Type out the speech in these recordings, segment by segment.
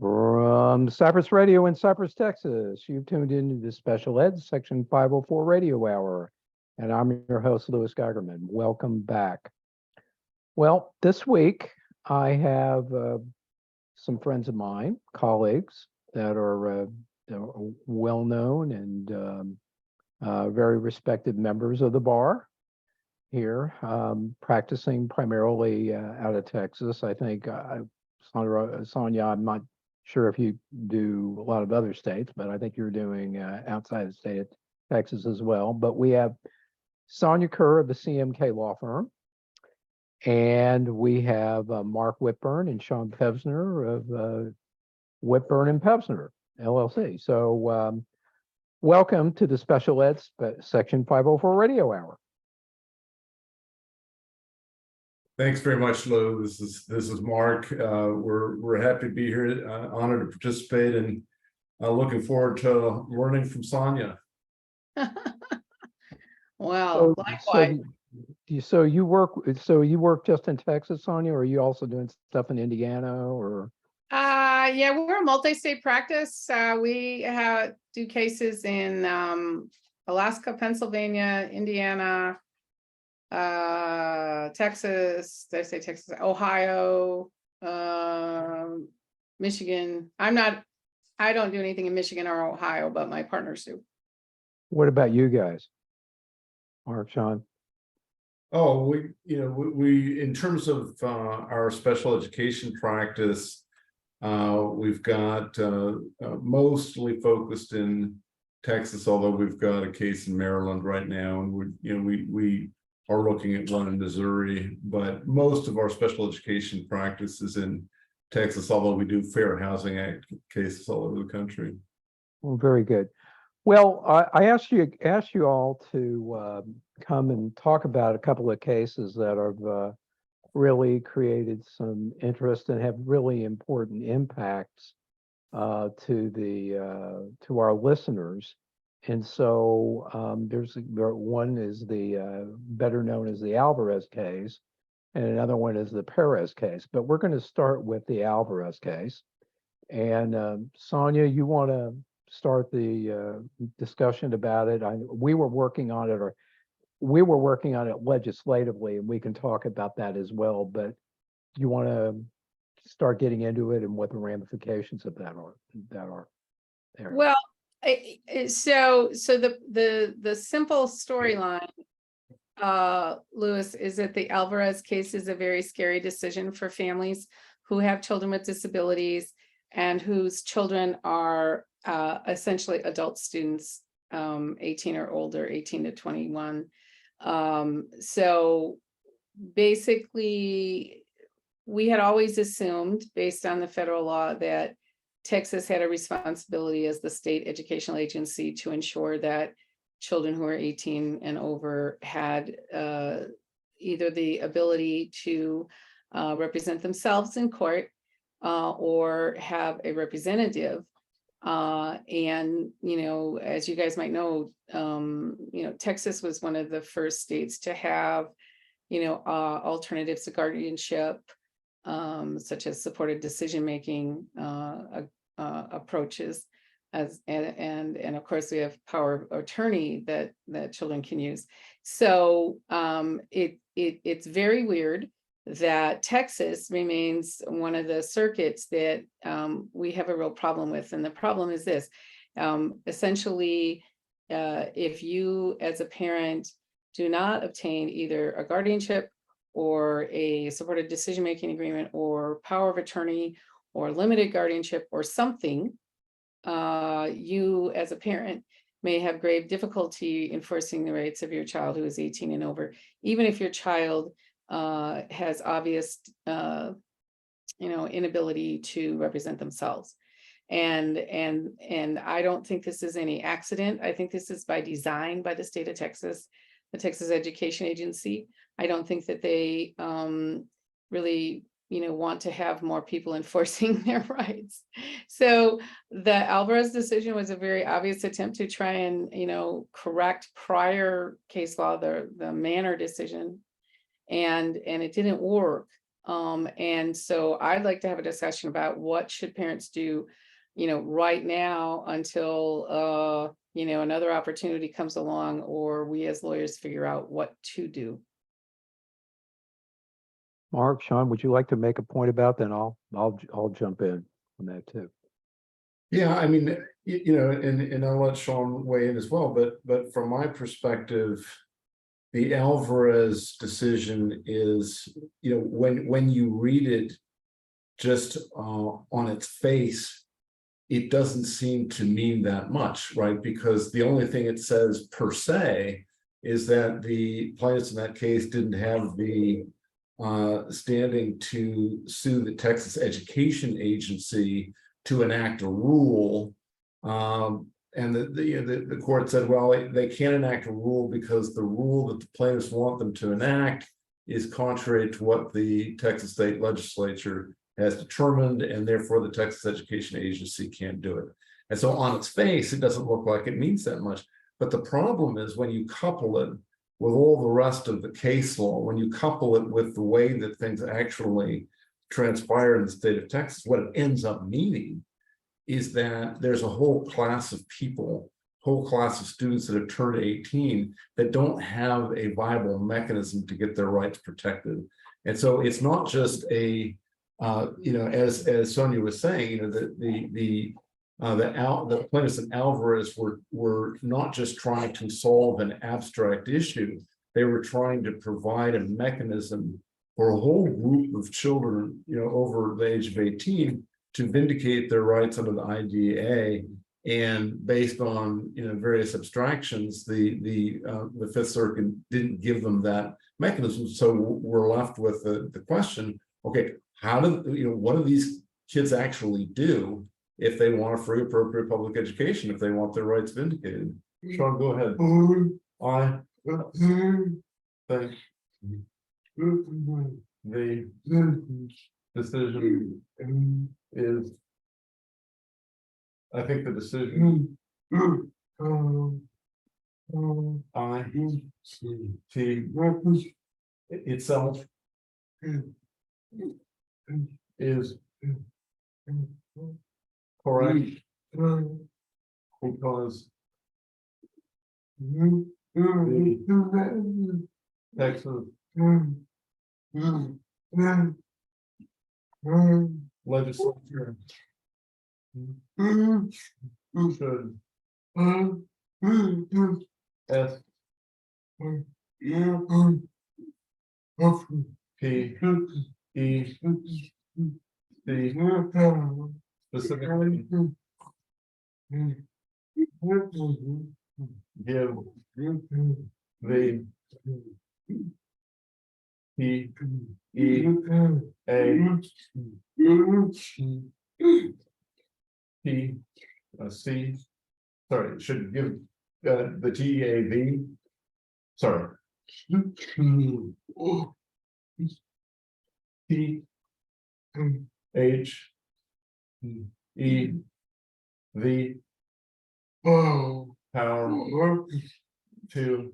From Cypress Radio in Cypress, Texas, you've tuned into the Special Ed Section 504 Radio Hour, and I'm your host, Louis Geigerman. Welcome back. Well, this week I have some friends of mine, colleagues that are well-known and very respected members of the bar here, practicing primarily out of Texas. I think Sonja, I'm not sure if you do a lot of other states, but I think you're doing outside the state of Texas as well. But we have Sonja Kerr of the CMK law firm, and we have Mark Whitburn and Sean Pevsner of Whitburn and Pevsner, LLC. So welcome to the Special Ed Section 504 Radio Hour. Thanks very much, Lou. This is Mark. We're happy to be here, honored to participate, and looking forward to learning from Sonja. Well, likewise. So you work just in Texas, Sonja, or are you also doing stuff in Indiana, or? Yeah, we're a multi-state practice. We do cases in Alaska, Pennsylvania, Indiana, Texas, did I say Texas, Ohio, Michigan. I don't do anything in Michigan or Ohio, but my partners do. What about you guys, Mark, Sean? Oh, we in terms of our special education practice, we've got mostly focused in Texas, although we've got a case in Maryland right now, and we are looking at one in Missouri, but most of our special education practice is in Texas, although we do Fair Housing Act cases all over the country. Well, very good. Well, I asked you all to come and talk about a couple of cases that have really created some interest and have really important impacts to our listeners. And so one is the better known as the Alvarez case, and another one is the Perez case. But we're going to start with the Alvarez case. And Sonja, you want to start the discussion about it? We were working on it legislatively, and we can talk about that as well. But you want to start getting into it and what the ramifications of that are there? Well, so the simple storyline, Louis, is that the Alvarez case is a very scary decision for families who have children with disabilities and whose children are essentially adult students, 18 or older, 18 to 21. So basically, we had always assumed, based on the federal law, that Texas had a responsibility as the state educational agency to ensure that children who are 18 and over had either the ability to represent themselves in court or have a representative. And, as you guys might know, Texas was one of the first states to have, alternatives to guardianship, such as supported decision-making approaches, and of course we have power of attorney that children can use. So it's very weird that Texas remains one of the circuits that we have a real problem with. And the problem is this: essentially, if you as a parent do not obtain either a guardianship or a supported decision-making agreement or power of attorney or limited guardianship or something, you as a parent may have grave difficulty enforcing the rights of your child who is 18 and over, even if your child has obvious, inability to represent themselves. And I don't think this is any accident. I think this is by design by the state of Texas, the Texas Education Agency. I don't think that they really, want to have more people enforcing their rights. So the Alvarez decision was a very obvious attempt to try and, correct prior case law, the Manor decision, and it didn't work. And so I'd like to have a discussion about what should parents do, right now until, another opportunity comes along, or we as lawyers figure out what to do. Mark, Sean, would you like to make a point about that? I'll jump in on that too. Yeah, I mean, and I'll let Sean weigh in as well, but from my perspective, the Alvarez decision is, when you read it just on its face, it doesn't seem to mean that much, right? Because the only thing it says per se is that the plaintiffs in that case didn't have the standing to sue the Texas Education Agency to enact a rule. And the court said, well, they can't enact a rule because the rule that the plaintiffs want them to enact is contrary to what the Texas state legislature has determined, and therefore the Texas Education Agency can't do it. And so on its face, it doesn't look like it means that much. But the problem is when you couple it with all the rest of the case law, when you couple it with the way that things actually transpire in the state of Texas, what it ends up meaning is that there's a whole class of people, whole class of students that have turned 18 that don't have a viable mechanism to get their rights protected. And so it's not just a, as Sonja was saying, the plaintiffs in Alvarez were not just trying to solve an abstract issue, they were trying to provide a mechanism for a whole group of children, over the age of 18 to vindicate their rights under the IDEA. And based on various abstractions, the Fifth Circuit didn't give them that mechanism. So we're left with the question: okay, what do these kids actually do if they want a free, appropriate public education, if they want their rights vindicated? Sean, go ahead. I think the decision is, I think the decision itself is correct because the Texas legislature should S P E C specifically give the P E A P C, sorry, should give the TEAV, sorry, P H E V power to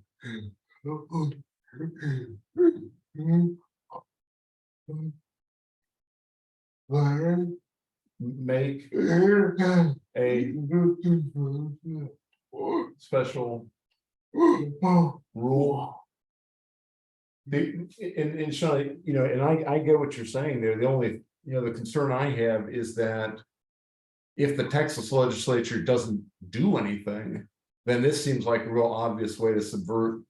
make a special rule. And Sean, and I get what you're saying there. The only, the concern I have is that if the Texas legislature doesn't do anything, then this seems like a real obvious way to subvert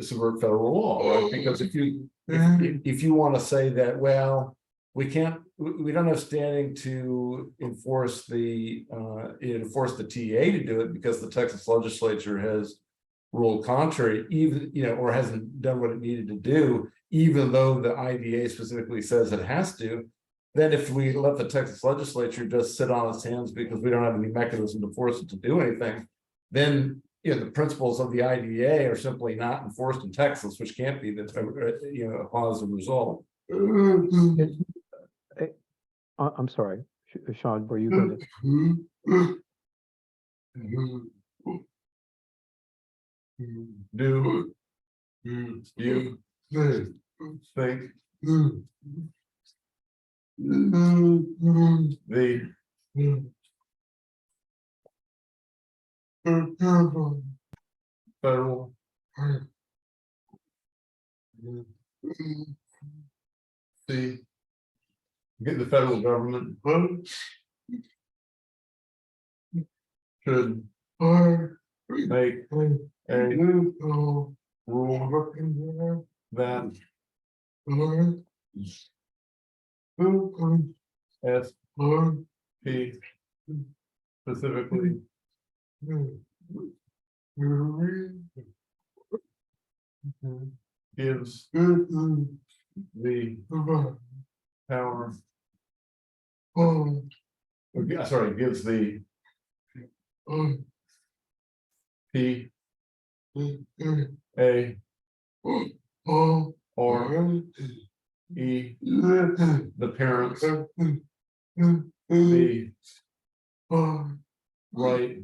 subvert federal law, right? Because if you want to say that, well, we don't have standing to enforce the TA to do it because the Texas legislature has ruled contrary, even or hasn't done what it needed to do, even though the IDA specifically says it has to. Then if we let the Texas legislature just sit on its hands because we don't have any mechanism to force it to do anything, then the principles of the IDA are simply not enforced in Texas, which can't be a positive result. I'm sorry, Sean, were you going to? Do you think the federal get the federal government should make a rule that SP specifically gives the power, sorry, gives the PA or E, the parents, the right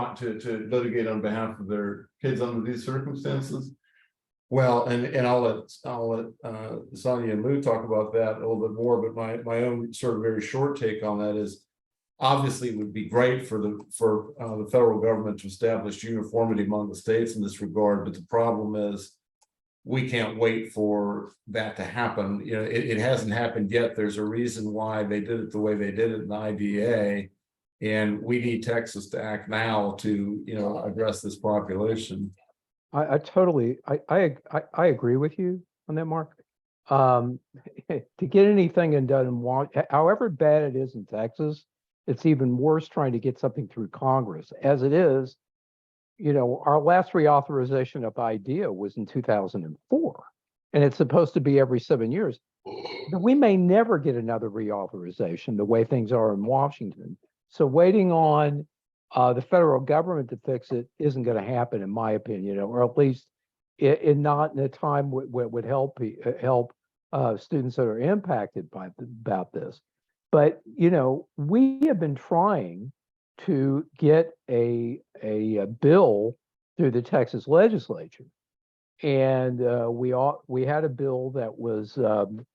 to litigate on behalf of their kids under these circumstances. Well, and I'll let Sonja and Lou talk about that a little bit more, but my own sort of very short take on that is obviously it would be great for the federal government to establish uniformity among the states in this regard, but the problem is we can't wait for that to happen. You know, it hasn't happened yet. There's a reason why they did it the way they did it in the IDA, and we need Texas to act now to, you know, address this population. I totally, I agree with you on that, Mark. To get anything done in however bad it is in Texas, it's even worse trying to get something through Congress. As it is, you know, our last reauthorization of IDEA was in 2004, and it's supposed to be every 7 years. We may never get another reauthorization the way things are in Washington. So waiting on the federal government to fix it isn't going to happen, in my opinion, or at least not in a time would help students that are impacted about this. But you know, we have been trying to get a bill through the Texas legislature, and we had a bill that was the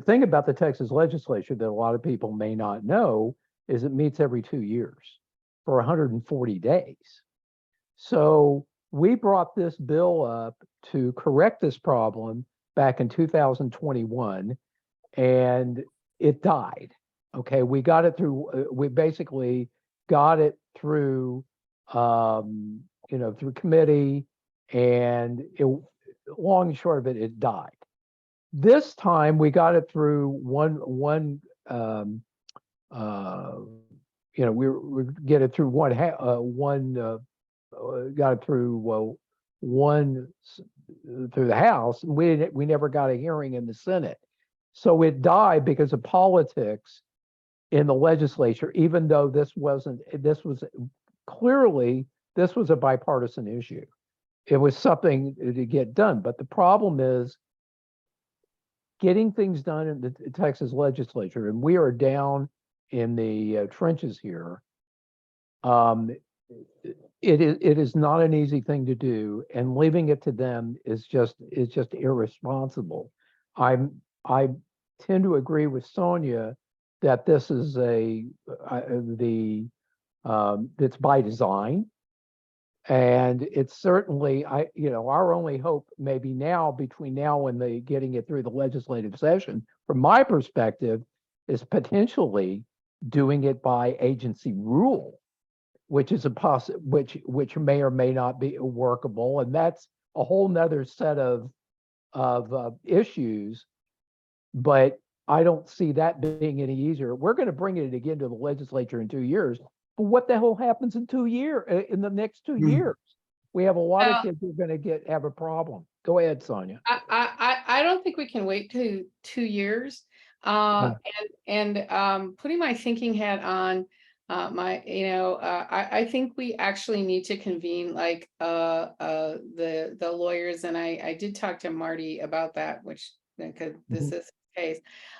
thing about the Texas legislature that a lot of people may not know is it meets every 2 years for 140 days. So we brought this bill up to correct this problem back in 2021, and it died. Okay, we got it through, we basically got it through, through committee, and long and short of it, it died. This time we got it through we get it through got it through through the House. And we never got a hearing in the Senate, so it died because of politics in the legislature. Even though this was clearly a bipartisan issue, it was something to get done. But the problem is getting things done in the Texas legislature, and we are down in the trenches here. It is not an easy thing to do, and leaving it to them is just irresponsible. I tend to agree with Sonja that this is it's by design, and it's certainly our only hope maybe now between now and getting it through the legislative session, from my perspective, is potentially doing it by agency rule, which is which may or may not be workable, and that's a whole nother set of issues. But I don't see that being any easier. We're going to bring it again to the legislature in 2 years. But what the hell happens in 2 years? In the next 2 years, we have a lot of kids who are going to have a problem. Go ahead, Sonja. I don't think we can wait 2 years. And putting my thinking hat on, I think we actually need to convene like the lawyers, and I did talk to Marty about that, which because this is the case,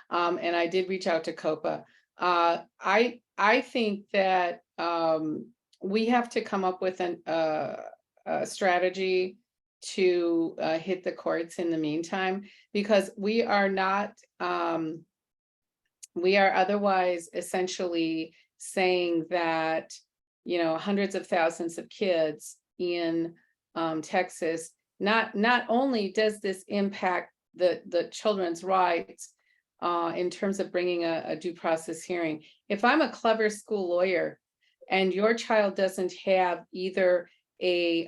and I did reach out to COPA. I think that we have to come up with a strategy to hit the courts in the meantime, because we are not, we are otherwise essentially saying that, hundreds of thousands of kids in Texas, not only does this impact the children's rights in terms of bringing a due process hearing. If I'm a clever school lawyer and your child doesn't have either a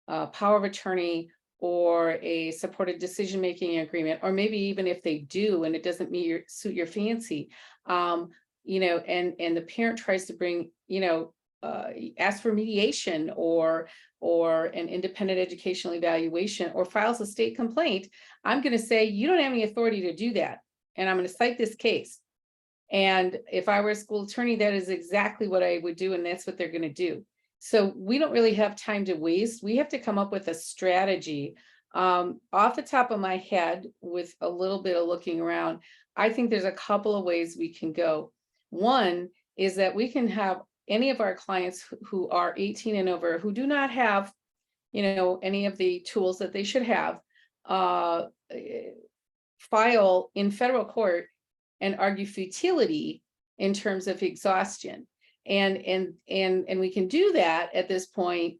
power of attorney or a supported decision-making agreement, or maybe even if they do and it doesn't suit your fancy, and the parent tries to bring, ask for mediation or an independent educational evaluation or files a state complaint, I'm going to say, you don't have any authority to do that. And I'm going to cite this case. And if I were a school attorney, that is exactly what I would do. And that's what they're going to do. So we don't really have time to waste. We have to come up with a strategy. Off the top of my head, with a little bit of looking around, I think there's a couple of ways we can go. One is that we can have any of our clients who are 18 and over, who do not have, any of the tools that they should have, file in federal court and argue futility in terms of exhaustion. And we can do that at this point,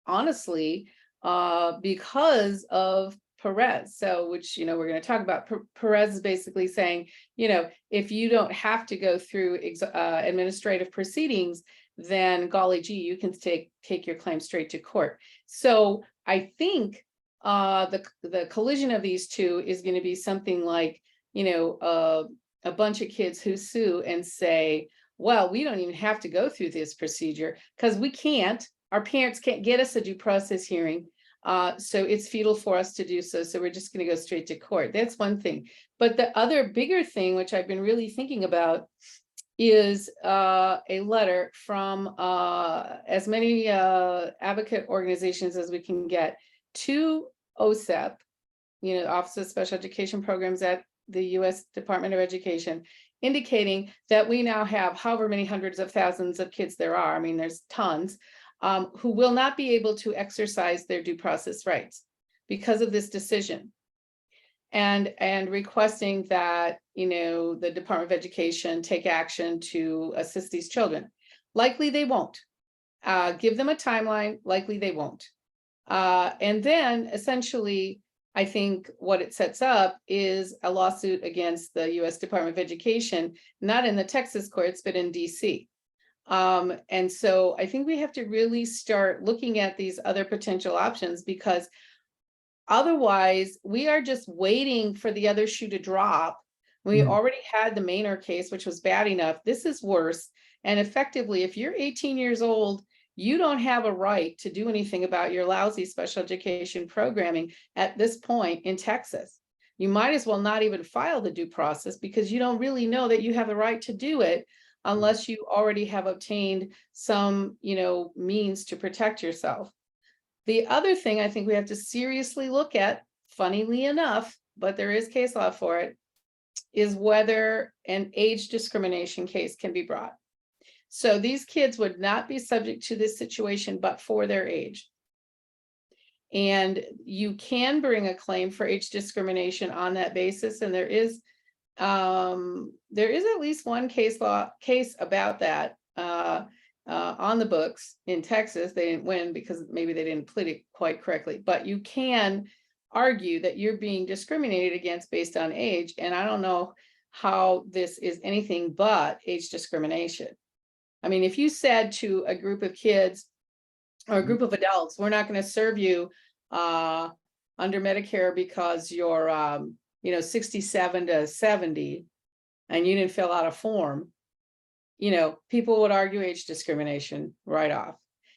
honestly, because of Perez. So, which, we're going to talk about. Perez is basically saying, if you don't have to go through administrative proceedings, then golly gee, you can take your claim straight to court. So I think the collision of these two is going to be something like, a bunch of kids who sue and say, well, we don't even have to go through this procedure because we can't. Our parents can't get us a due process hearing. So it's futile for us to do so. So we're just going to go straight to court. That's one thing. But the other bigger thing, which I've been really thinking about, is a letter from as many advocate organizations as we can get to OSEP, Office of Special Education Programs at the U.S. Department of Education, indicating that we now have however many hundreds of thousands of kids there are. I mean, there's tons. Who will not be able to exercise their due process rights because of this decision, and requesting that the Department of Education take action to assist these children. Likely they won't. Give them a timeline. Likely they won't. And then essentially, I think what it sets up is a lawsuit against the U.S. Department of Education, not in the Texas courts, but in D.C. And so I think we have to really start looking at these other potential options, because otherwise we are just waiting for the other shoe to drop. We already had the Maynard case, which was bad enough. This is worse. And effectively, if you're 18 years old, you don't have a right to do anything about your lousy special education programming at this point in Texas. You might as well not even file the due process, because you don't really know that you have the right to do it unless you already have obtained some, means to protect yourself. The other thing I think we have to seriously look at, funnily enough, but there is case law for it, is whether an age discrimination case can be brought. So these kids would not be subject to this situation but for their age. And you can bring a claim for age discrimination on that basis, and there is at least one case about that on the books in Texas. They didn't win because maybe they didn't plead it quite correctly, but you can argue that you're being discriminated against based on age. And I don't know how this is anything but age discrimination. I mean, if you said to a group of kids or a group of adults, we're not going to serve you under Medicare because you're 67 to 70, and you didn't fill out a form, people would argue age discrimination right off.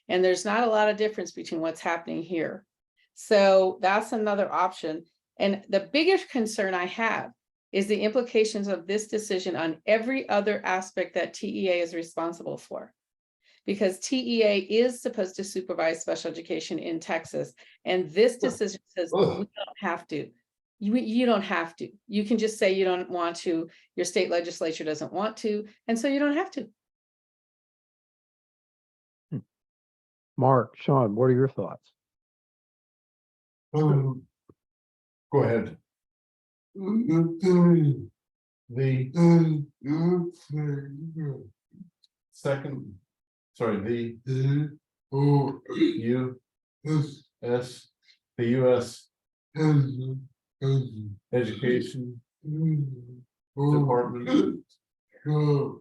And there's not a lot of difference between what's happening here. So that's another option. And the biggest concern I have is the implications of this decision on every other aspect that TEA is responsible for. Because TEA is supposed to supervise special education in Texas. And this decision says we don't have to. You don't have to. You can just say you don't want to. Your state legislature doesn't want to. And so you don't have to. Mark, Sean, what are your thoughts? Go ahead. The second, sorry, the U.S. the U.S. Education Department could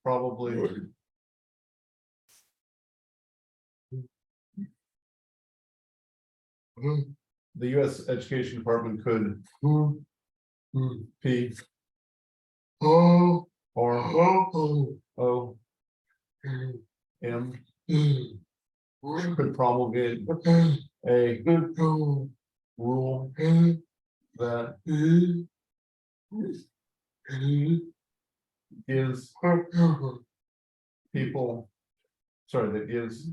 probably the U.S. Education Department could P R O M could promulgate a rule that gives people, sorry, that gives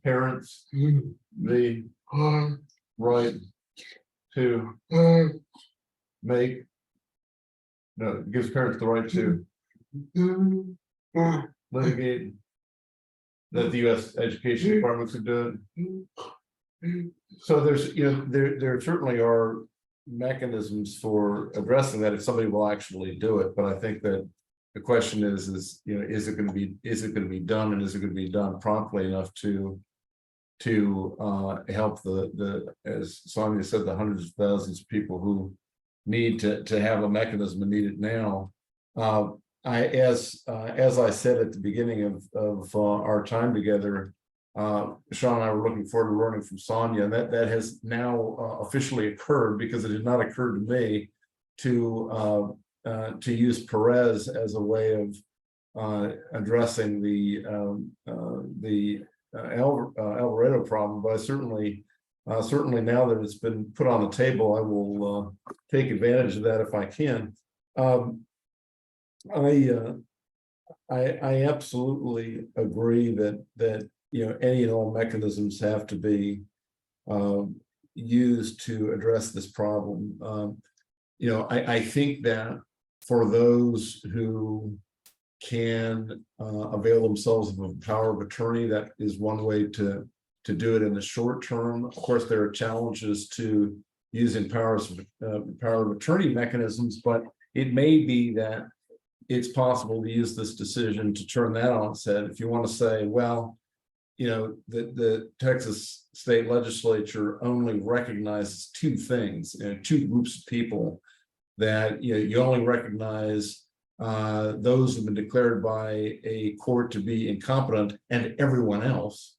parents the right to make, no, it gives parents the right to litigate that the U.S. Education Department could do it. So there's, there certainly are mechanisms for addressing that if somebody will actually do it. But I think that the question is is it going to be done, and is it going to be done promptly enough to help the as Sonja said, the hundreds of thousands of people who need to have a mechanism and need it now. As I said at the beginning of our time together, Sean and I were looking forward to learning from Sonja, and that has now officially occurred, because it had not occurred to me to use Perez as a way of addressing the Alvarez problem. But I certainly now that it's been put on the table, I will take advantage of that if I can. I absolutely agree that any and all mechanisms have to be used to address this problem. I think that for those who can avail themselves of a power of attorney, that is one way to do it in the short term. Of course, there are challenges to using power of attorney mechanisms, but it may be that it's possible to use this decision to turn that on its head. If you want to say, well, the Texas state legislature only recognizes two things, two groups of people, that you only recognize those who've been declared by a court to be incompetent and everyone else.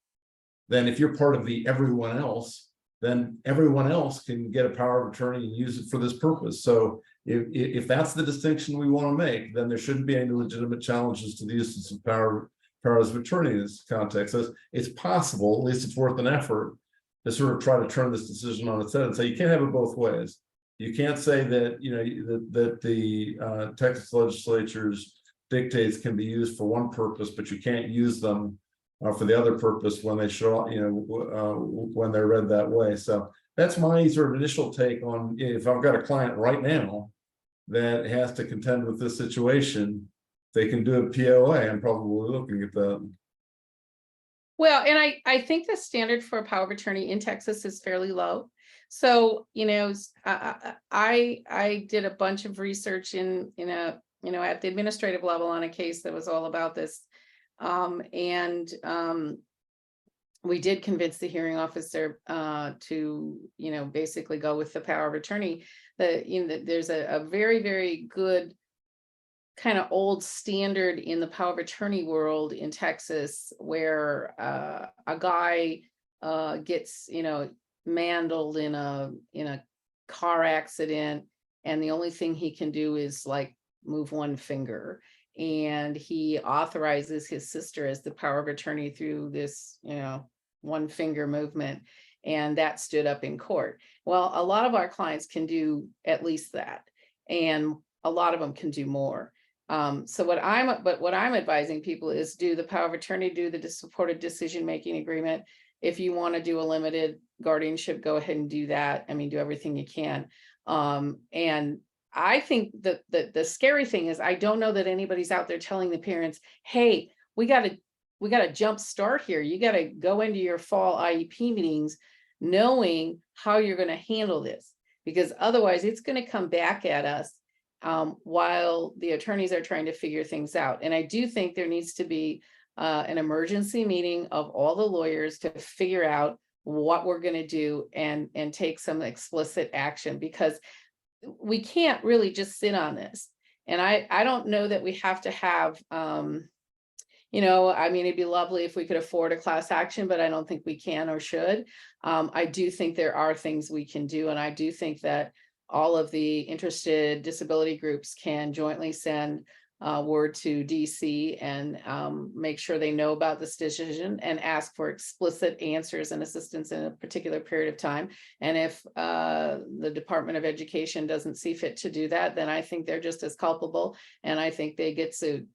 Then if you're part of the everyone else, then everyone else can get a power of attorney and use it for this purpose. So if that's the distinction we want to make, then there shouldn't be any legitimate challenges to the use of powers of attorney in this context. So it's possible, at least it's worth an effort, to sort of try to turn this decision on its head and say you can't have it both ways. You can't say that that the Texas legislature's dictates can be used for one purpose, but you can't use them for the other purpose when they show, when they're read that way. So that's my sort of initial take on, if I've got a client right now that has to contend with this situation, they can do a POA. I'm probably looking at that. Well, and I think the standard for a power of attorney in Texas is fairly low. So, I did a bunch of research at the administrative level on a case that was all about this. We did convince the hearing officer to, basically go with the power of attorney. There's a very, very good kind of old standard in the power of attorney world in Texas, where a guy gets, mangled in a car accident, and the only thing he can do is like move one finger, and he authorizes his sister as the power of attorney through this one finger movement, and that stood up in court. Well, a lot of our clients can do at least that, and a lot of them can do more. So what I'm advising people is do the power of attorney, do the supported decision-making agreement. If you want to do a limited guardianship, go ahead and do that. I mean, do everything you can. And I think that the scary thing is I don't know that anybody's out there telling the parents, hey, we got to jump start here. You got to go into your fall IEP meetings knowing how you're going to handle this, because otherwise it's going to come back at us while the attorneys are trying to figure things out. And I do think there needs to be an emergency meeting of all the lawyers to figure out what we're going to do and take some explicit action, because we can't really just sit on this. And I don't know that we have to have, you know, I mean, it'd be lovely if we could afford a class action, but I don't think we can or should. I do think there are things we can do. And I do think that all of the interested disability groups can jointly send word to DC and make sure they know about this decision and ask for explicit answers and assistance in a particular period of time. And if the Department of Education doesn't see fit to do that, then I think they're just as culpable, and I think they get sued.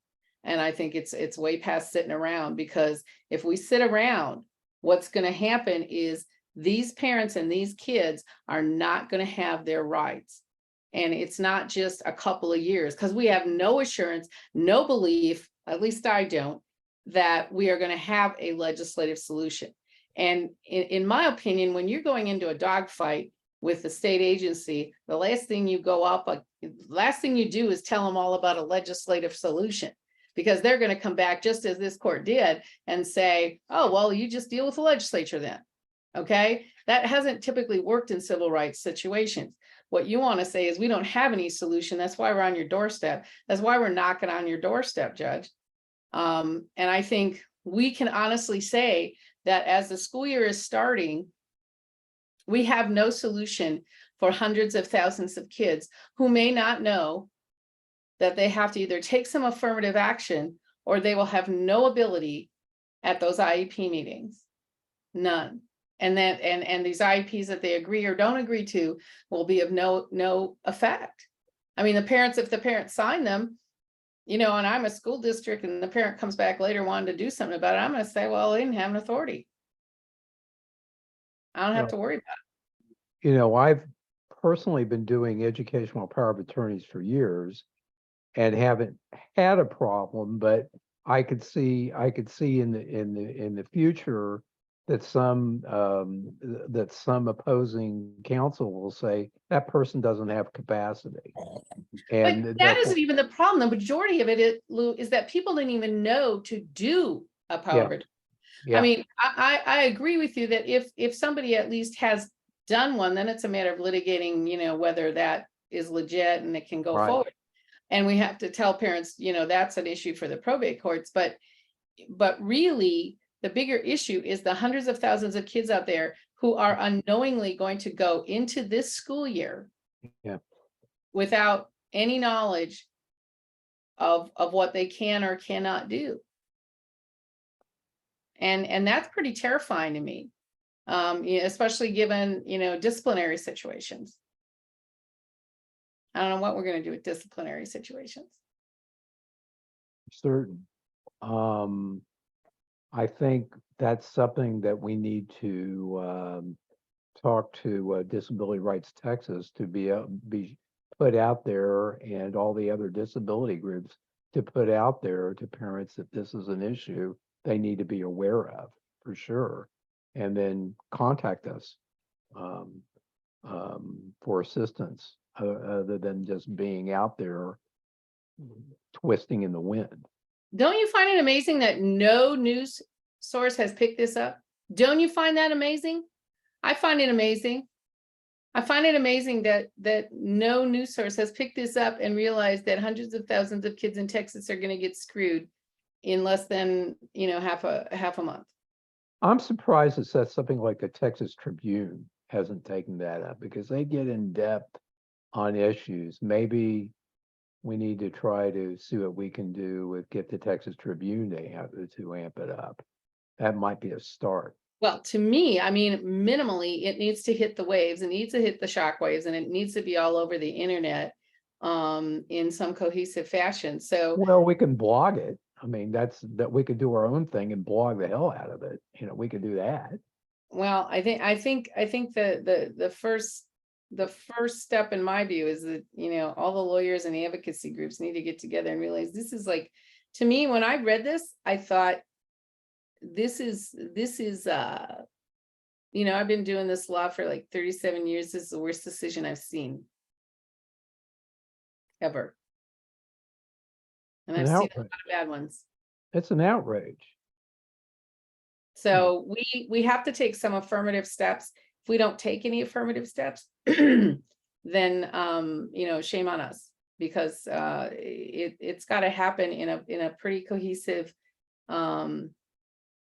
And I think it's way past sitting around, because if we sit around, what's going to happen is these parents and these kids are not going to have their rights. And it's not just a couple of years, because we have no assurance, no belief, at least I don't, that we are going to have a legislative solution. And in my opinion, when you're going into a dogfight with the state agency, the last thing you do is tell them all about a legislative solution, because they're going to come back, just as this court did, and say, oh, well, you just deal with the legislature then. Okay, that hasn't typically worked in civil rights situations. What you want to say is we don't have any solution. That's why we're on your doorstep. That's why we're knocking on your doorstep, Judge. And I think we can honestly say that as the school year is starting, we have no solution for hundreds of thousands of kids who may not know that they have to either take some affirmative action or they will have no ability at those IEP meetings. None. And these IEPs that they agree or don't agree to will be of no effect. I mean, if the parents sign them, you know, and I'm a school district and the parent comes back later wanting to do something about it, I'm going to say, well, they didn't have an authority. I don't have to worry about it. You know, I've personally been doing educational power of attorneys for years and haven't had a problem, but I could see in the future that some opposing counsel will say that person doesn't have capacity. And but that isn't even the problem. The majority of it, Lou, is that people didn't even know to do a power of attorney. Yeah. I mean, I agree with you that if somebody at least has done one, then it's a matter of litigating, you know, whether that is legit and it can go forward. And we have to tell parents, you know, that's an issue for the probate courts. But really, the bigger issue is the hundreds of thousands of kids out there who are unknowingly going to go into this school year without any knowledge of what they can or cannot do. And that's pretty terrifying to me, you know, especially given, you know, disciplinary situations. I don't know what we're going to do with disciplinary situations. Certain. I think that's something that we need to talk to Disability Rights Texas to be put out there, and all the other disability groups to put out there to parents that this is an issue they need to be aware of, for sure, and then contact us for assistance, other than just being out there twisting in the wind. Don't you find it amazing that no news source has picked this up? Don't you find that amazing? I find it amazing. I find it amazing that no news source has picked this up and realized that hundreds of thousands of kids in Texas are going to get screwed in less than, you know, half a month. I'm surprised that something like the Texas Tribune hasn't taken that up, because they get in depth on issues. Maybe we need to try to see what we can do with get the Texas Tribune to amp it up. That might be a start. Well, to me, I mean, minimally, it needs to hit the waves, it needs to hit the shock waves, and it needs to be all over the internet in some cohesive fashion. So, well, we can blog it. I mean, that we could do our own thing and blog the hell out of it. You know, we could do that. Well, I think the first the first step in my view is that, all the lawyers and the advocacy groups need to get together and realize this is like, to me, when I read this, I thought, this is, I've been doing this law for like 37 years. This is the worst decision I've seen ever. And An I've seen a lot outrage. of bad ones. It's an outrage. So we have to take some affirmative steps. If we don't take any affirmative steps, then shame on us, because it's got to happen in a pretty cohesive,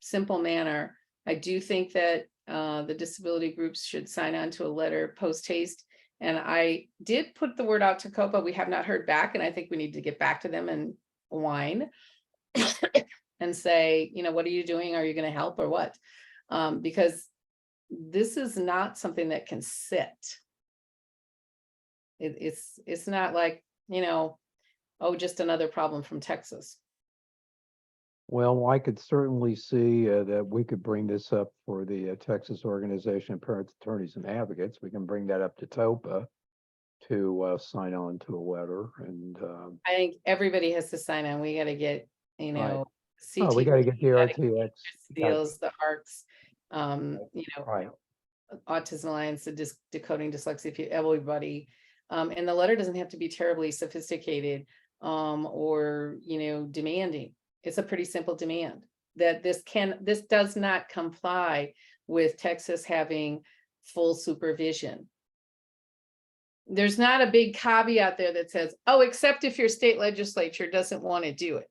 simple manner. I do think that the disability groups should sign on to a letter post haste. And I did put the word out to COPA. We have not heard back, and I think we need to get back to them and whine and say, what are you doing? Are you going to help or what? Because this is not something that can sit. It's not like, just another problem from Texas. Well, I could certainly see that we could bring this up for the Texas Organization of Parents, Attorneys, and Advocates. We can bring that up to TOPA to sign on to a letter. And I think everybody has to sign on. We got to get, Right. CT, we got to get the RTX. deals, the ARCs, Right. Autism Alliance, the Decoding Dyslexia, everybody. And the letter doesn't have to be terribly sophisticated or, demanding. It's a pretty simple demand that this does not comply with Texas having full supervision. There's not a big caveat there that says, oh, except if your state legislature doesn't want to do it.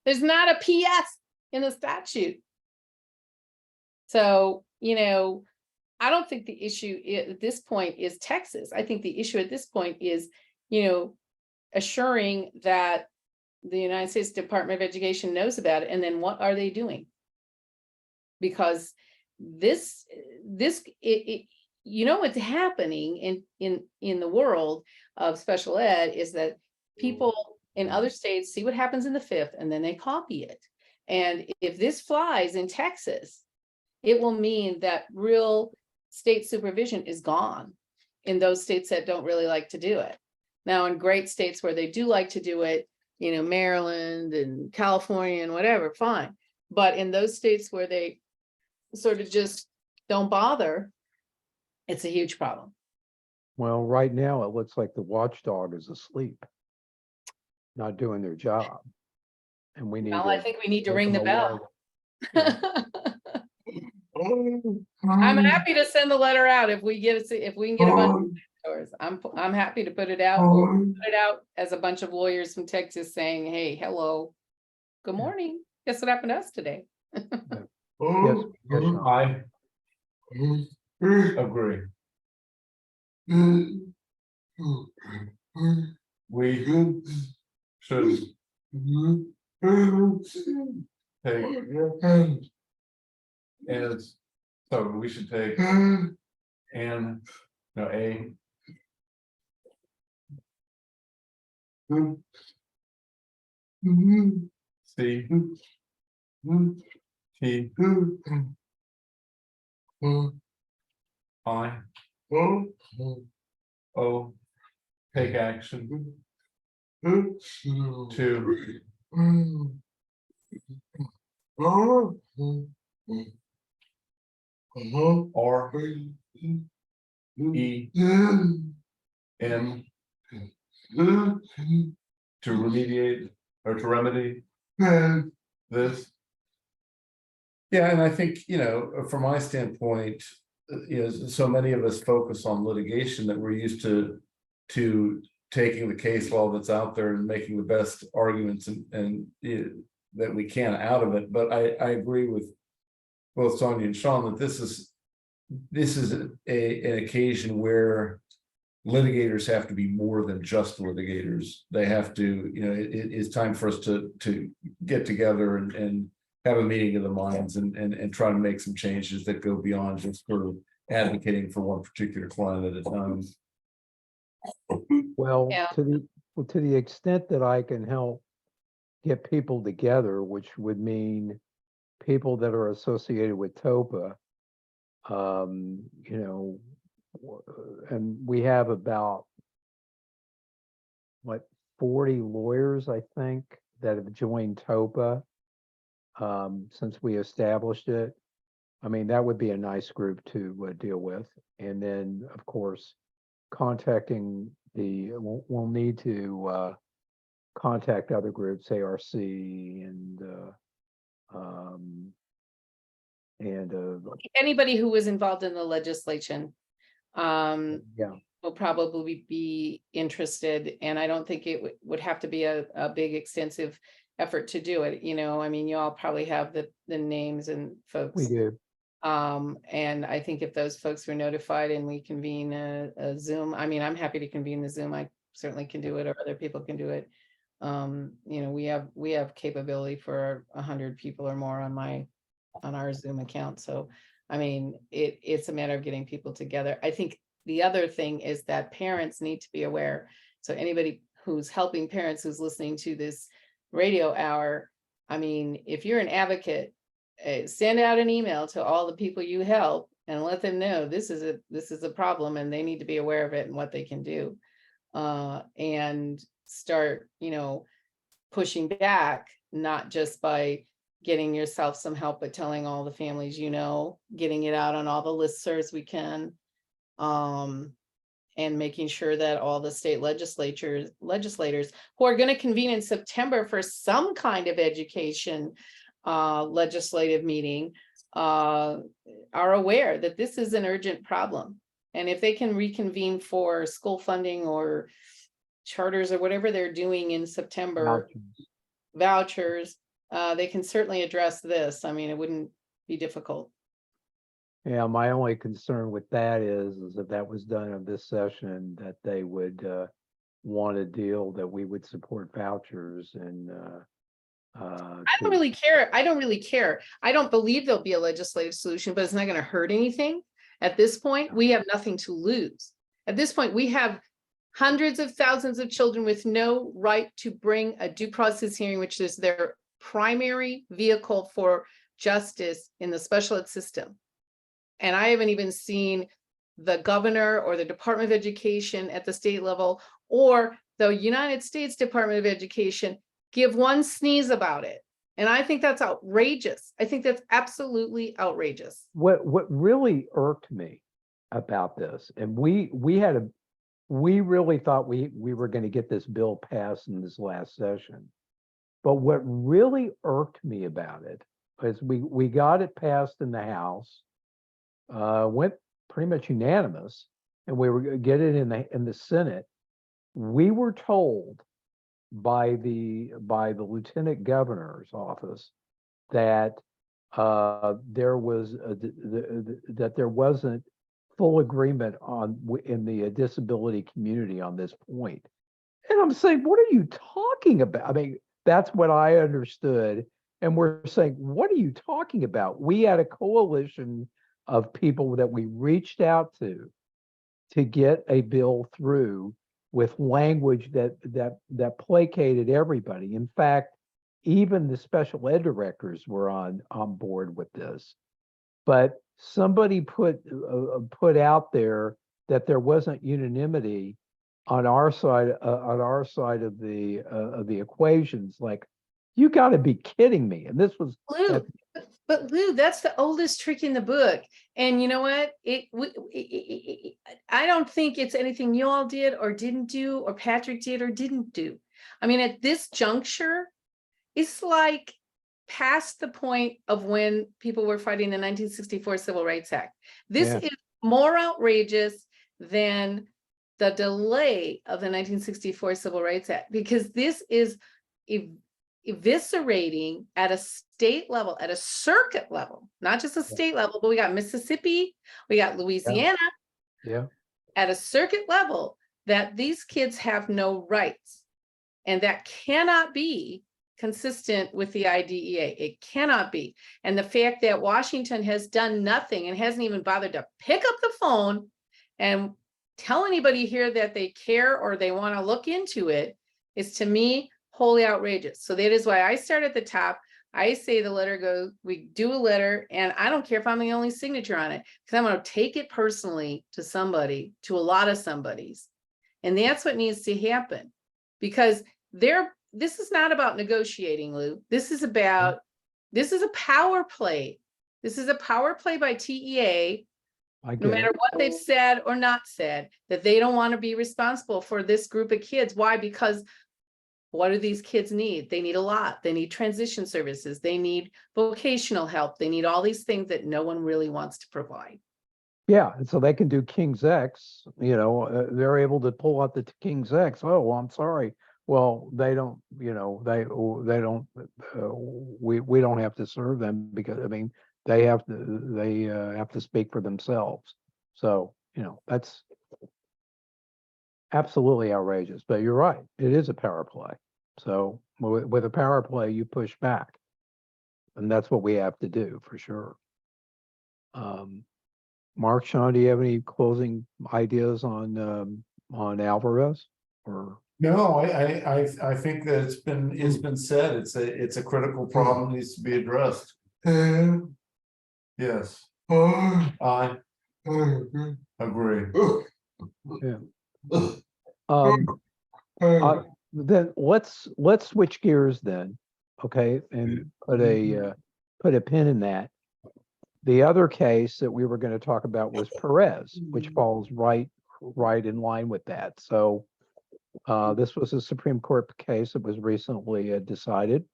There's not a PS in the statute. So, I don't think the issue at this point is Texas. I think the issue at this point is, assuring that the United States Department of Education knows about it, and then what are they doing? Because what's happening in the world of special ed is that people in other states see what happens in the fifth, and then they copy it. And if this flies in Texas, it will mean that real state supervision is gone in those states that don't really like to do it. Now, in great states where they do like to do it, Maryland and California and whatever, fine. But in those states where they sort of just don't bother, it's a huge problem. Well, right now it looks like the watchdog is asleep, not doing their job. And we need Well, I think we need to give ring the them a bell. warning. I'm happy to send the letter out if we can get a bunch of doors. I'm happy to put it out, or put it out as a bunch of lawyers from Texas saying, hey, hello, good morning. Guess what happened to us today? Yes, Sean. I agree. We should take, as, so we should take C T I O, take action to R E N to remediate or to remedy this. Yeah, and I think, from my standpoint, so many of us focus on litigation that we're used to taking the case law that's out there and making the best arguments and that we can out of it. But I agree with both Sonja and Sean that this is an occasion where litigators have to be more than just litigators. They have to, it's time for us to get together and have a meeting of the minds and try to make some changes that go beyond just sort of advocating for one particular client at a time. Well, Yeah. to the extent that I can help get people together, which would mean people that are associated with TOPA You know, and we have about, what, 40 lawyers, I think, that have joined TOPA since we established it. I mean, that would be a nice group to deal with. And then, of course, contacting we'll need to contact other groups, ARC and Anybody who was involved in the legislation yeah, will probably be interested, and I don't think it would have to be a big extensive effort to do it. You know, I mean, you all probably have the names and folks. we do. And I think if those folks were notified and we convene a Zoom, I mean, I'm happy to convene the Zoom. I certainly can do it, or other people can do it. You know, we have capability for 100 people or more on our Zoom account. So, I mean, it's a matter of getting people together. I think the other thing is that parents need to be aware. So anybody who's helping parents who's listening to this radio hour, I mean, if you're an advocate, send out an email to all the people you help and let them know this is a problem and they need to be aware of it and what they can do, and start, you know, pushing back, not just by getting yourself some help, but telling all the families, you know, getting it out on all the listservs we can, and making sure that all the state legislators who are going to convene in September for some kind of education legislative meeting are aware that this is an urgent problem. And if they can reconvene for school funding or charters or whatever they're doing in September, vouchers, they can certainly address this. I mean, it wouldn't be difficult. Yeah, my only concern with that is if that was done in this session, that they would want a deal that we would support vouchers and I don't really care. I don't really care. I don't believe there'll be a legislative solution, but it's not going to hurt anything. At this point, we have nothing to lose. At this point, we have hundreds of thousands of children with no right to bring a due process hearing, which is their primary vehicle for justice in the special ed system. And I haven't even seen the governor or the Department of Education at the state level or the United States Department of Education give one sneeze about it. And I think that's outrageous. I think that's absolutely outrageous. What really irked me about this, and we really thought we were going to get this bill passed in this last session. But what really irked me about it is we got it passed in the House, went pretty much unanimous, and we were going to get it in the Senate. We were told by the lieutenant governor's office that there wasn't full agreement in the disability community on this point. And I'm saying, what are you talking about? I mean, that's what I understood. And we're saying, what are you talking about? We had a coalition of people that we reached out to get a bill through with language that placated everybody. In fact, even the special ed directors were on board with this. But somebody put out there that there wasn't unanimity on our side of the equations. Like, you got to be kidding me! And this was Lou, but Lou, that's the oldest trick in the book. And you know what? I don't think it's anything you all did or didn't do, or Patrick did or didn't do. I mean, at this juncture, it's like past the point of when people were fighting the 1964 Civil Rights Act. This is more outrageous than the delay of the 1964 Civil Rights Act, because this is eviscerating at a state level, at a circuit level, not just a state level, but we got Mississippi, we got Louisiana, at a circuit level, that these kids have no rights. And that cannot be consistent with the IDEA. It cannot be. And the fact that Washington has done nothing and hasn't even bothered to pick up the phone and tell anybody here that they care or they want to look into it is, to me, wholly outrageous. So that is why I start at the top. I say the letter goes, we do a letter, and I don't care if I'm the only signature on it, because I'm gonna take it personally to somebody, to a lot of somebody's. And that's what needs to happen, because this is not about negotiating, Lou. This is a power play. This is a power play by TEA, I no get matter it. what they've said or not said, that they don't want to be responsible for this group of kids. Why? Because what do these kids need? They need a lot. They need transition services. They need vocational help. They need all these things that no one really wants to provide. Yeah, and so they can do King's X, they're able to pull out the King's X. Oh, well, I'm sorry. Well, they don't, they don't, we don't have to serve them because, I mean, they have to speak for themselves. So, that's absolutely outrageous, but you're right. It is a power play. So with a power play, you push back. And that's what we have to do for sure. Mark, Sean, do you have any closing ideas on Alvarez or? No, I think that it's been said. It's a critical problem, needs to be addressed. Yes. I agree. Yeah. Then let's switch gears then, okay, and put a pin in that. The other case that we were going to talk about was Perez, which falls right in line with that. So this was a Supreme Court case that was recently decided.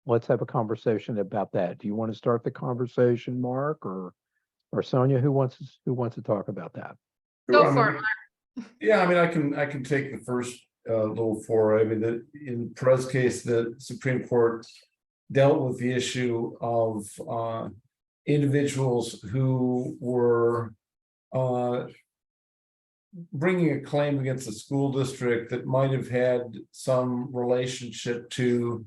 Let's have a conversation about that. Do you want to start the conversation, Mark, or Sonja? Who wants to talk about that? Go for it, Mark. Yeah, I mean, I can take the first little foray. I mean, in Perez case, the Supreme Court dealt with the issue of individuals who were bringing a claim against the school district that might have had some relationship to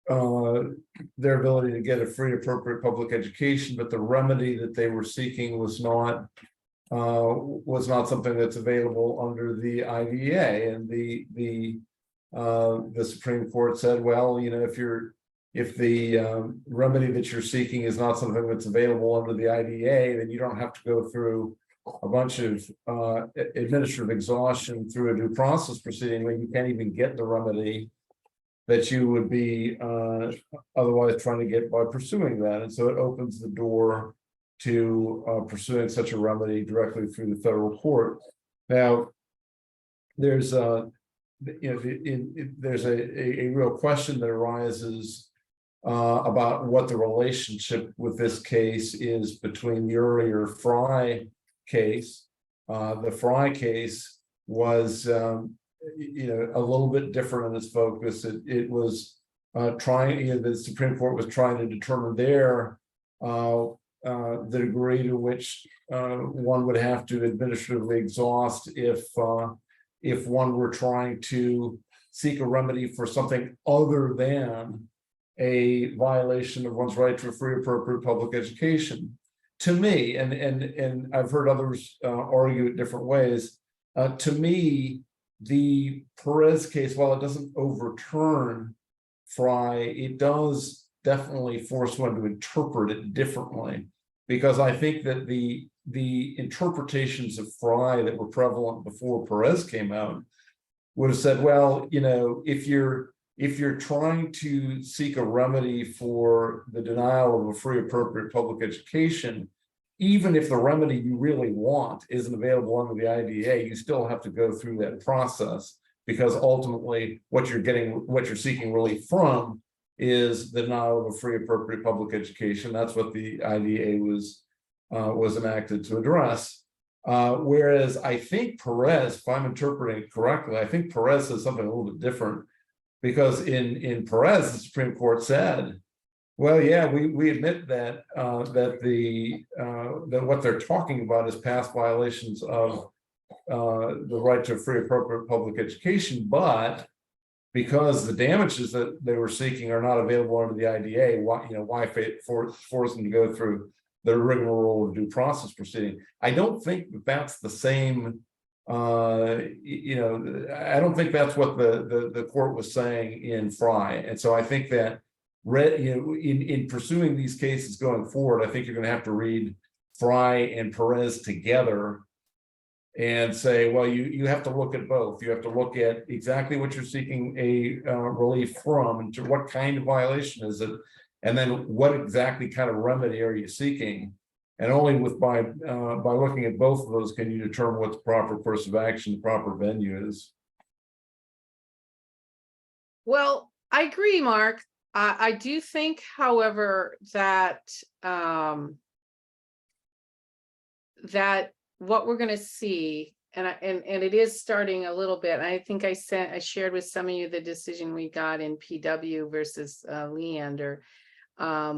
their ability to get a free, appropriate public education, but the remedy that they were seeking was not something that's available under the IDEA. And the Supreme Court said, well, if the remedy that you're seeking is not something that's available under the IDEA, then you don't have to go through a bunch of administrative exhaustion through a due process proceeding when you can't even get the remedy that you would be otherwise trying to get by pursuing that. And so it opens the door to pursuing such a remedy directly through the federal court. Now, there's there's a real question that arises about what the relationship with this case is between the earlier Fry case. The Fry case was a little bit different in its focus. It was trying, the Supreme Court was trying to determine there the degree to which one would have to administratively exhaust if one were trying to seek a remedy for something other than a violation of one's right to a free, appropriate public education. To me, and I've heard others argue it different ways, to me, the Perez case, while it doesn't overturn Fry, it does definitely force one to interpret it differently, because I think that the interpretations of Fry that were prevalent before Perez came out would have said, well, if you're trying to seek a remedy for the denial of a free, appropriate public education, even if the remedy you really want isn't available under the IDEA, you still have to go through that process, because ultimately what you're seeking relief from is the denial of a free, appropriate public education. That's what the IDEA was enacted to address. Whereas I think Perez, if I'm interpreting it correctly, I think Perez says something a little bit different, because in Perez, the Supreme Court said, well, yeah, we admit that that what they're talking about is past violations of the right to a free, appropriate public education, but because the damages that they were seeking are not available under the IDEA, why force them to go through the rigmarole of due process proceeding? I don't think that that's the same. I don't think that's what the court was saying in Fry, and so I think that in pursuing these cases going forward, I think you're going to have to read Fry and Perez together and say, well, you have to look at both. You have to look at exactly what you're seeking a relief from, and to what kind of violation is it, and then what exactly kind of remedy are you seeking. And only by looking at both of those can you determine what the proper course of action, the proper venue is. Well, I agree, Mark. I do think, however, that that what we're going to see, and it is starting a little bit. I think I shared with some of you the decision we got in PW versus Leander,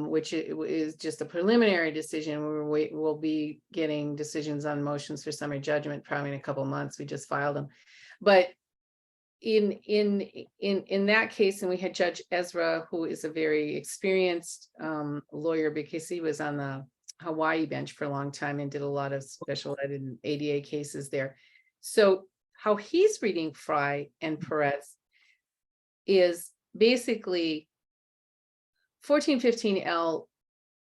which is just a preliminary decision. We'll be getting decisions on motions for summary judgment probably in a couple months. We just filed them, but in that case, and we had Judge Ezra, who is a very experienced lawyer, because he was on the Hawaii bench for a long time and did a lot of special ed and ADA cases there. So how he's reading Fry and Perez is basically 1415L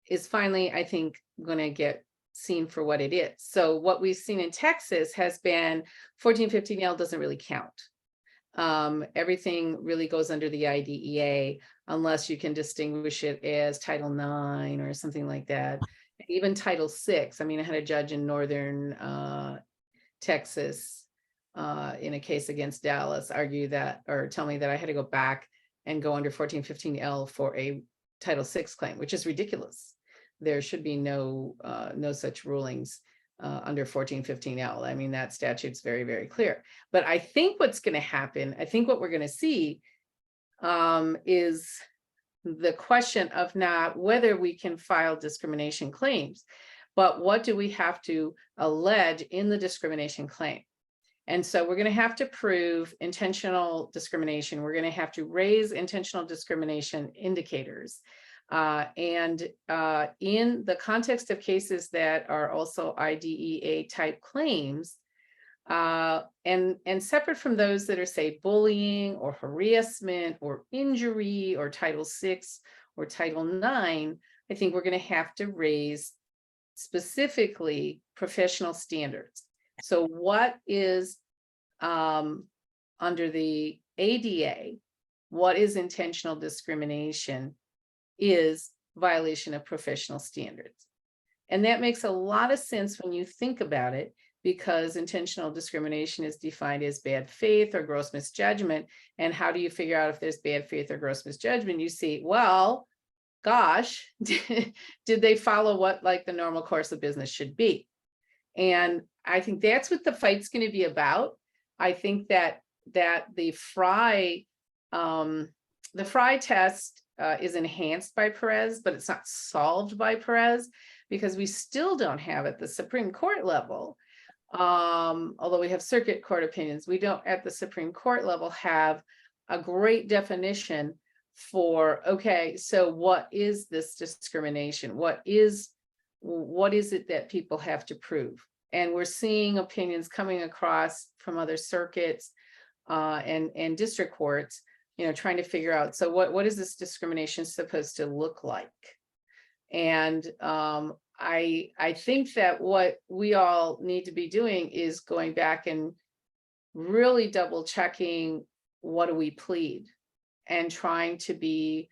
is finally, I think, going to get seen for what it is. So what we've seen in Texas has been 1415L doesn't really count. Everything really goes under the IDEA unless you can distinguish it as Title IX or something like that. Even Title VI. I mean, I had a judge in northern Texas in a case against Dallas argue that, or tell me that I had to go back and go under 1415L for a Title VI claim, which is ridiculous. There should be no such rulings under 1415L. I mean, that statute's very, very clear. But I think what's going to happen, I think what we're going to see is the question of not whether we can file discrimination claims, but what do we have to allege in the discrimination claim? And so we're going to have to prove intentional discrimination. We're going to have to raise intentional discrimination indicators. And in the context of cases that are also IDEA type claims, and separate from those that are, say, bullying or harassment or injury or Title VI or Title IX, I think we're going to have to raise specifically professional standards. So what is under the ADA, what is intentional discrimination is violation of professional standards. And that makes a lot of sense when you think about it, because intentional discrimination is defined as bad faith or gross misjudgment. And how do you figure out if there's bad faith or gross misjudgment? You see, well, gosh, did they follow what like the normal course of business should be? And I think that's what the fight's going to be about. I think that the Fry test is enhanced by Perez, but it's not solved by Perez, because we still don't have at the Supreme Court level, although we have circuit court opinions, we don't at the Supreme Court level have a great definition for, okay, so what is this discrimination? What is it that people have to prove? And we're seeing opinions coming across from other circuits and district courts, you know, trying to figure out, so what is this discrimination supposed to look like? And I think that what we all need to be doing is going back and really double checking what do we plead, and trying to be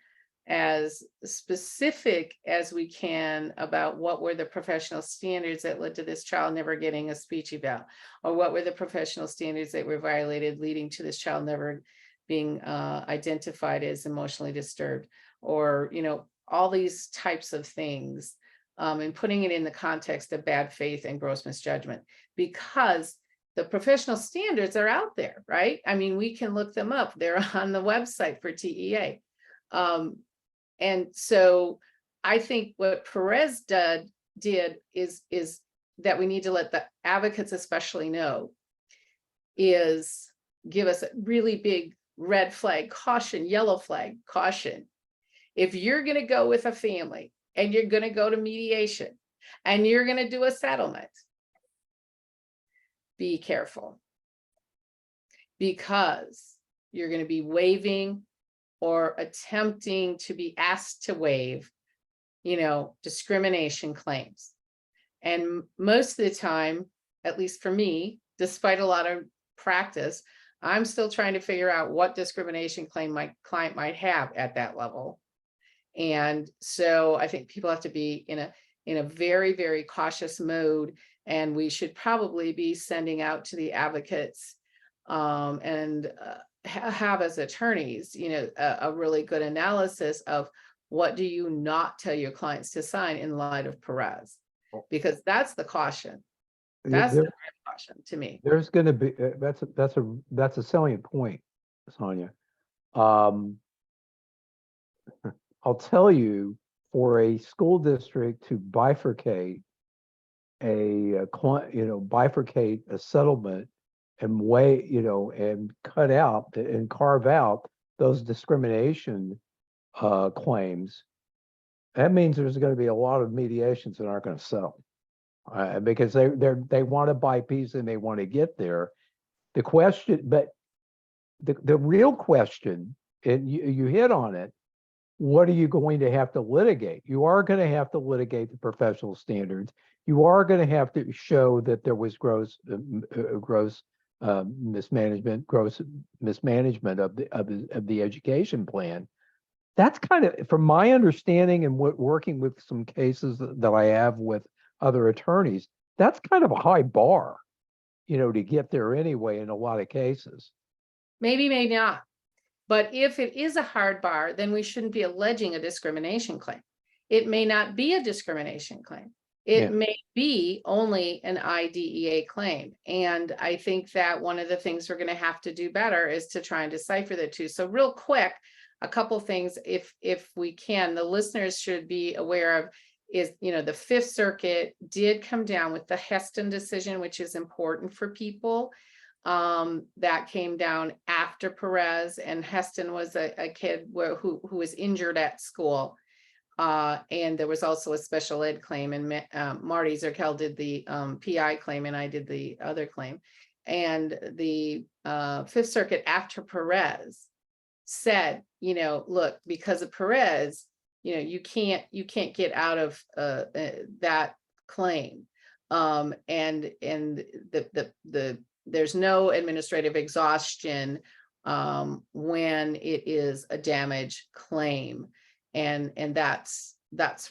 as specific as we can about what were the professional standards that led to this child never getting a speech eval, or what were the professional standards that were violated leading to this child never being identified as emotionally disturbed, or, you know, all these types of things, and putting it in the context of bad faith and gross misjudgment, because the professional standards are out there, right? I mean, we can look them up. They're on the website for TEA. And so I think what Perez did is that we need to let the advocates especially know, is give us a really big red flag caution, yellow flag caution. If you're going to go with a family and you're going to go to mediation and you're going to do a settlement, be careful, because you're going to be waiving or attempting to be asked to waive, discrimination claims. And most of the time, at least for me, despite a lot of practice, I'm still trying to figure out what discrimination claim my client might have at that level. And so I think people have to be in a very, very cautious mode, and we should probably be sending out to the advocates and have as attorneys, a really good analysis of what do you not tell your clients to sign in light of Perez, because that's the caution. That's the real caution to me. There's going to be that's a salient point, Sonja. I'll tell you, for a school district to bifurcate bifurcate a settlement and and cut out and carve out those discrimination claims, that means there's going to be a lot of mediations that aren't going to settle. Because they want to buy peace and they want to get there. The question, but the real question, and you hit on it, what are you going to have to litigate? You are going to have to litigate the professional standards. You are going to have to show that there was gross mismanagement of the education plan. That's kind of, from my understanding and working with some cases that I have with other attorneys, that's kind of a high bar, to get there anyway in a lot of cases. Maybe, maybe not. But if it is a hard bar, then we shouldn't be alleging a discrimination claim. It may not be a discrimination claim. It may be only an IDEA claim. And I think that one of the things we're going to have to do better is to try and decipher the two. So real quick, a couple things, if we can, the listeners should be aware of is, the Fifth Circuit did come down with the Heston decision, which is important for people. That came down after Perez, and Heston was a kid who was injured at school. And there was also a special ed claim, and Marty Zerkel did the PI claim, and I did the other claim. And the Fifth Circuit after Perez said, look, because of Perez, you can't get out of that claim. And there's no administrative exhaustion when it is a damage claim. And that's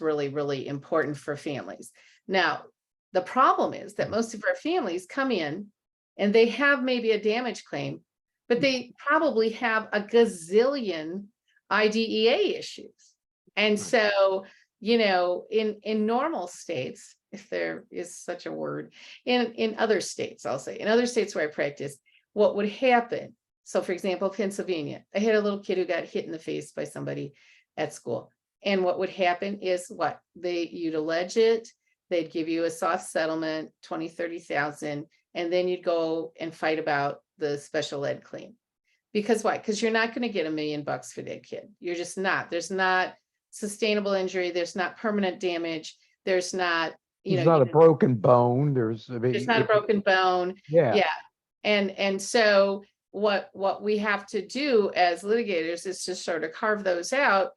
really, really important for families. Now, the problem is that most of our families come in and they have maybe a damage claim, but they probably have a gazillion IDEA issues. And so, in normal states, if there is such a word, in other states, I'll say, in other states where I practice, what would happen? So for example, Pennsylvania, I had a little kid who got hit in the face by somebody at school. And what would happen is you'd allege it, they'd give you a soft settlement, 20, 30,000, and then you'd go and fight about the special ed claim. Because why? Because you're not going to get $1 million for that kid. You're just not. There's not sustainable injury. There's not permanent damage. There's not, there's not a broken bone. There's not a broken bone. Yeah. And so what we have to do as litigators is to sort of carve those out,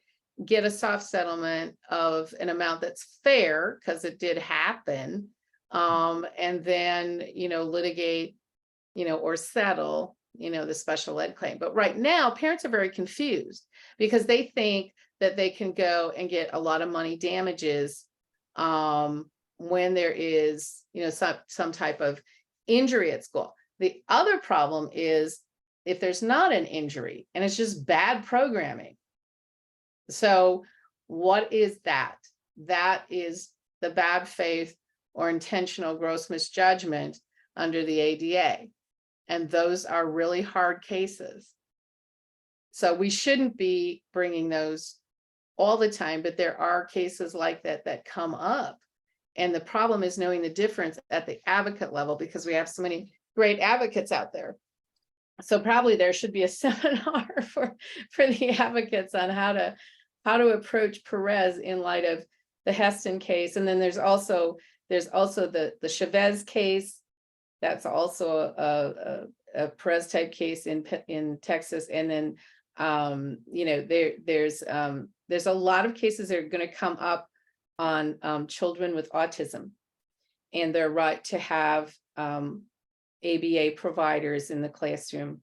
get a soft settlement of an amount that's fair, because it did happen, and then litigate or settle the special ed claim. But right now parents are very confused because they think that they can go and get a lot of money damages when there is some type of injury at school. The other problem is if there's not an injury and it's just bad programming. So what is that? That is the bad faith or intentional gross misjudgment under the ADA. And those are really hard cases. So we shouldn't be bringing those all the time, but there are cases like that come up. And the problem is knowing the difference at the advocate level, because we have so many great advocates out there. So probably there should be a seminar for the advocates on how to approach Perez in light of the Heston case. And then there's also the Chavez case. That's also a Perez type case in Texas. And then You know, there's a lot of cases that are going to come up on children with autism and their right to have ABA providers in the classroom.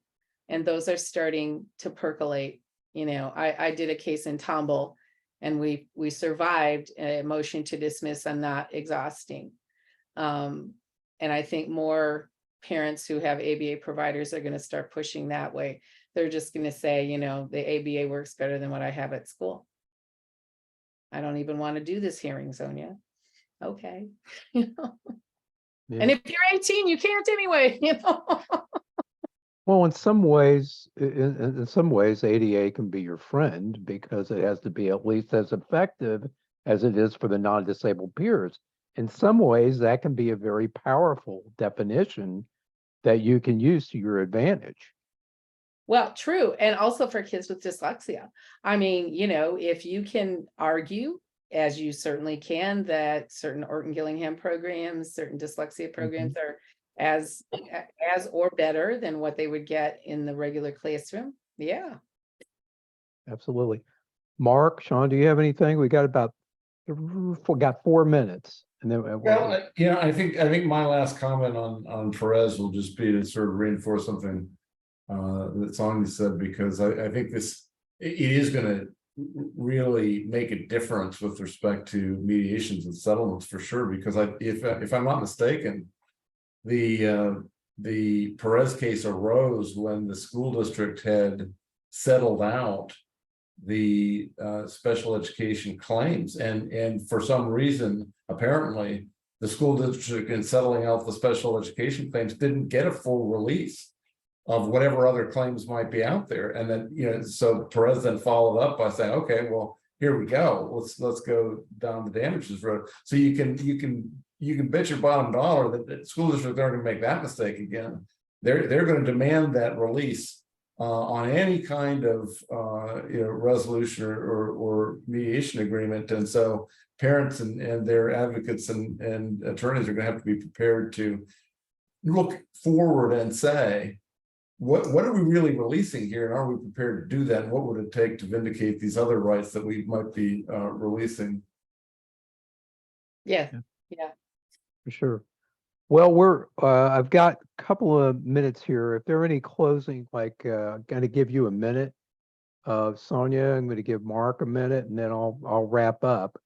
And those are starting to percolate. You know, I did a case in Tomball and we survived a motion to dismiss on not exhausting. And I think more parents who have ABA providers are going to start pushing that way. They're just going to say, you know, the ABA works better than what I have at school. I don't even want to do this hearing, Sonja. Okay. You know? Yeah. And if you're 18, you can't anyway, you know. Well, in some ways, in some ways, ADA can be your friend because it has to be at least as effective as it is for the non-disabled peers. In some ways, that can be a very powerful definition that you can use to your advantage. Well, true. And also for kids with dyslexia. I mean, you know, if you can argue, as you certainly can, that certain Orton Gillingham programs, certain dyslexia programs are as or better than what they would get in the regular classroom. Yeah. Absolutely. Mark, Sean, do you have anything? We got 4 minutes. And then Well, you know, I think my last comment on Perez will just be to sort of reinforce something that Sonja said, because I think it is going to really make a difference with respect to mediations and settlements for sure. Because if I'm not mistaken, the Perez case arose when the school district had settled out the special education claims, and for some reason, apparently, the school district in settling out the special education claims didn't get a full release of whatever other claims might be out there. And then, you know, so Perez then followed up by saying, okay, well, here we go. Let's go down the damages road. So you can bet your bottom dollar that the school districts aren't going to make that mistake again. They're going to demand that release on any kind of you know, resolution or mediation agreement. And so parents and their advocates and attorneys are going to have to be prepared to look forward and say, what are we really releasing here, and are we prepared to do that, and what would it take to vindicate these other rights that we might be releasing? Yeah. for sure. Well, I've got a couple of minutes here. If there are any closing, like, I'm going to give you a minute. Sonja, I'm going to give Mark a minute, and then I'll wrap up.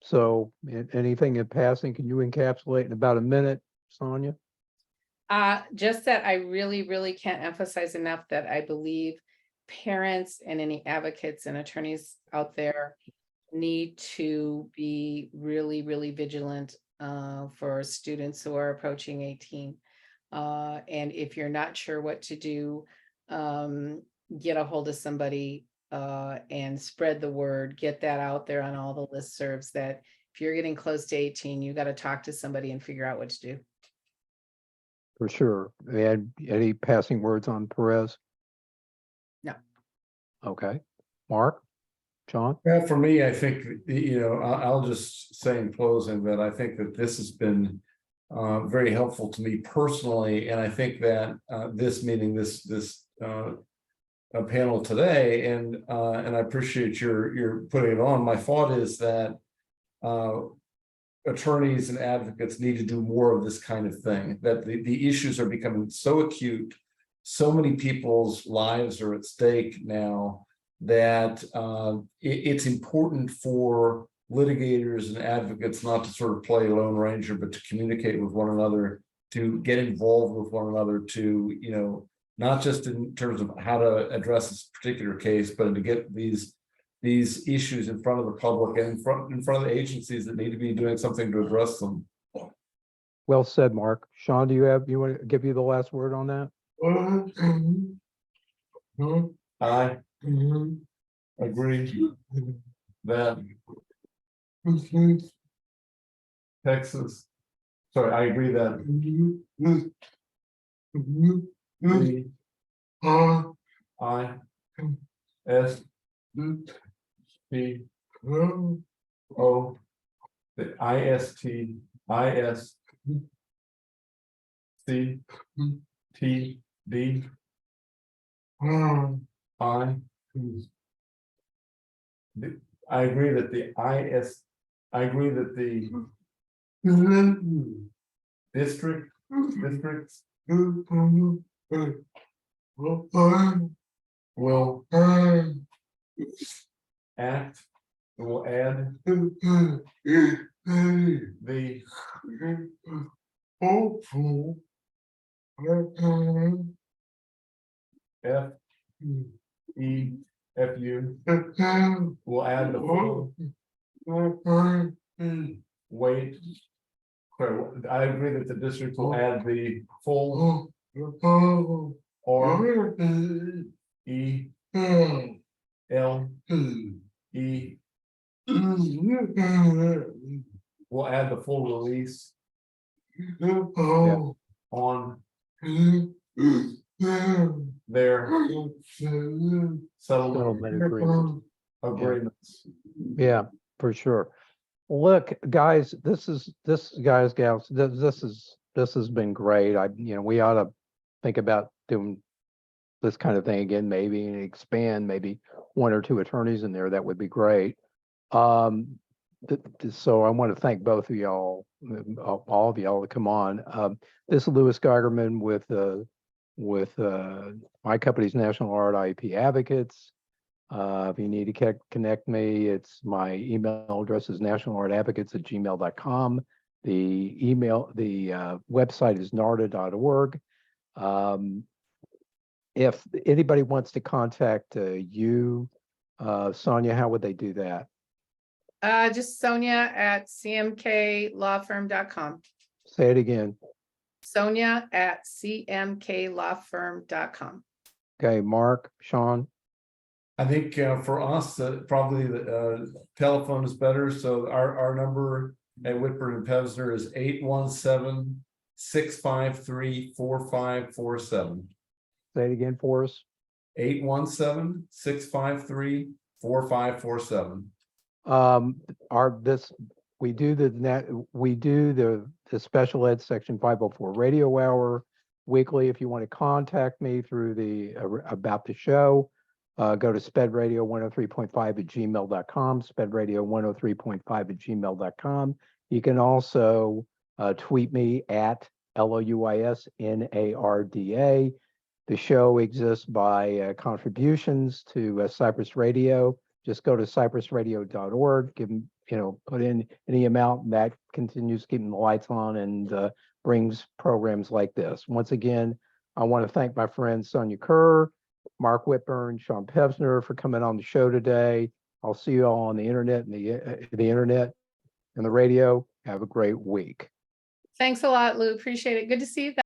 So anything in passing, can you encapsulate in about a minute, Sonja? Just that I really can't emphasize enough that I believe parents and any advocates and attorneys out there need to be really vigilant for students who are approaching 18. And if you're not sure what to do, get a hold of somebody and spread the word, get that out there on all the listservs that if you're getting close to 18, you got to talk to somebody and figure out what to do. For sure. And any passing words on Perez? No. Okay. Mark, John? Yeah, for me, I think, you know, I'll just say in closing that I think that this has been very helpful to me personally, and I think that this meeting, this panel today, and I appreciate your putting it on. My thought is that attorneys and advocates need to do more of this kind of thing, that the issues are becoming so acute, so many people's lives are at stake now, that it's important for litigators and advocates not to sort of play Lone Ranger, but to communicate with one another, to get involved with one another, to, you know, not just in terms of how to address this particular case, but to get these issues in front of the public and in front of the agencies that need to be doing something to address them. Well said, Mark. Sean, you want to give you the last word on that? I agree that Texas. Sorry, I agree that I S P O the IST IS C T D I I agree that the districts will act, will add the F E F U will add the full weight. I agree that the district will add the full or E L E will add the full release on their settlement agreement. agreements. Yeah, for sure. Look, guys, this has been great. We ought to think about doing this kind of thing again, maybe, and expand maybe one or two attorneys in there. That would be great. So I want to thank both of y'all, all of y'all to come on. This is Louis Geigerman with my company's National Art IEP Advocates. If you need to connect me, it's my email address is nationalartadvocates@gmail.com. The website is narda.org. If anybody wants to contact you, Sonja, how would they do that? Just Sonja@cmklawfirm.com. Say it again. Sonja@cmklawfirm.com. Okay, Mark, Sean. I think for us, probably the telephone is better. So our number at Whitburn and Pevsner is 817-653-4547. Say it again for us. 817-653-4547. We do the special ed section 504 radio hour weekly. If you want to contact me through about the show, go to spedradio103.5@gmail.com, spedradio103.5@gmail.com. You can also tweet me at LOUISNARDA. The show exists by contributions to Cypress Radio. Just go to cypressradio.org, put in any amount, and that continues keeping the lights on and brings programs like this. Once again, I want to thank my friends Sonja Kerr, Mark Whitburn, Sean Pevsner for coming on the show today. I'll see you all on the internet and the internet and the radio. Have a great week. Thanks a lot, Lou. Appreciate it. Good to see you.